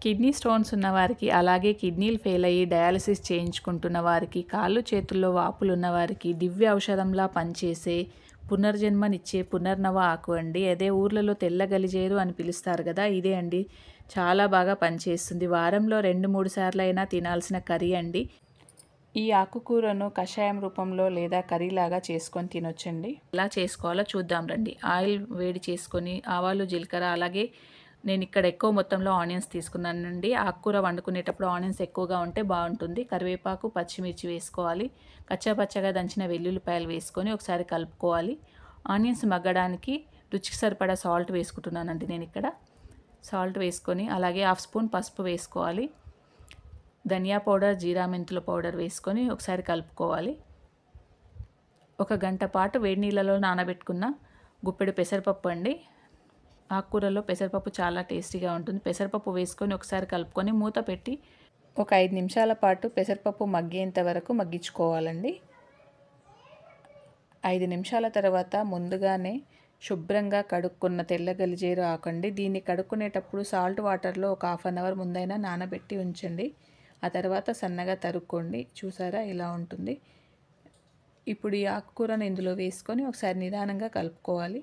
Kidney stones ఉన్నవారికి, అలాగే కిడ్నీలు ఫెయిల్ అయ్యి డయాలసిస్ చేయించుకుంటున్న వారికి, కాళ్ళు చేతుల్లో వాపులు ఉన్నవారికి దివ్య ఔషధంలా పనిచేసే పునర్జన్మనిచ్చే పునర్నవ ఆకు అండి. అదే ఊర్లలో తెల్ల గలిజేరు అని పిలుస్తారు కదా, ఇదే అండి. చాలా బాగా పనిచేస్తుంది. వారంలో 2-3 సార్లైనా తినాల్సిన కర్రీ అండి. ఈ ఆకుకూరను కషాయం రూపంలో లేదా కర్రీలాగా చేసుకొని తినొచ్చండి. ఎలా చేసుకోవాలో చూద్దాం రండి. ఆయిల్ వేడి చేసుకొని ఆవాలు, జీలకర్ర, అలాగే నేను ఇక్కడ ఎక్కువ మొత్తంలో ఆనియన్స్ తీసుకున్నానండి. ఆకుకూర వండుకునేటప్పుడు ఆనియన్స్ ఎక్కువగా ఉంటే బాగుంటుంది. కరివేపాకు, పచ్చిమిర్చి వేసుకోవాలి. కచ్చాపచ్చగా దంచిన వెల్లుల్లిపాయలు వేసుకొని ఒకసారి కలుపుకోవాలి. ఆనియన్స్ మగ్గడానికి రుచికి సరిపడా సాల్ట్ వేసుకుంటున్నానండి నేను ఇక్కడ. సాల్ట్ వేసుకొని అలాగే 1/2 స్పూన్ పసుపు వేసుకోవాలి. ధనియా పౌడర్, జీరా మెంతుల పౌడర్ వేసుకొని ఒకసారి కలుపుకోవాలి. 1 గంట పాటు వేడి నీళ్ళలో నానబెట్టుకున్న గుప్పెడు పెసరపప్పు అండి. ఆకుకూరలో పెసరపప్పు చాలా టేస్టీగా ఉంటుంది. పెసరపప్పు వేసుకొని ఒకసారి కలుపుకొని మూత పెట్టి ఒక 5 నిమిషాల పాటు పెసరపప్పు మగ్గేంత వరకు మగ్గించుకోవాలండి. 5 నిమిషాల తర్వాత ముందుగానే శుభ్రంగా కడుక్కున్న తెల్ల గలిజేరు ఆకండి. దీన్ని కడుక్కునేటప్పుడు సాల్ట్ వాటర్లో ఒక 1/2 అవర్ ముందైనా నానబెట్టి ఉంచండి. ఆ తర్వాత సన్నగా తరుక్కోండి. చూసారా ఇలా ఉంటుంది. ఇప్పుడు ఈ ఆకుకూరను ఇందులో వేసుకొని ఒకసారి నిదానంగా కలుపుకోవాలి.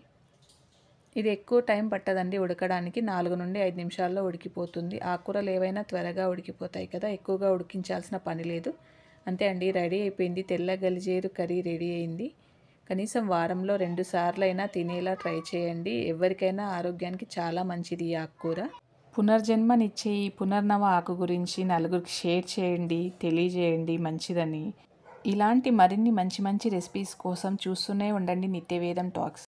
ఇది ఎక్కువ టైం పట్టదండి ఉడకడానికి. 4-5 నిమిషాల్లో ఉడికిపోతుంది. ఆకుకూరలు ఏవైనా త్వరగా ఉడికిపోతాయి కదా, ఎక్కువగా ఉడికించాల్సిన పని లేదు. అంతే అండి, రెడీ అయిపోయింది. తెల్ల గలిజేరు కర్రీ రెడీ అయింది. కనీసం వారంలో 2 సార్లైనా తినేలా ట్రై చేయండి. ఎవరికైనా ఆరోగ్యానికి చాలా మంచిది ఈ ఆకుకూర. పునర్జన్మనిచ్చే ఈ పునర్నవ ఆకు గురించి నలుగురికి షేర్ చేయండి, తెలియజేయండి మంచిదని. ఇలాంటి మరిన్ని మంచి మంచి రెసిపీస్ కోసం చూస్తూనే ఉండండి నిత్యవేదం టాక్స్.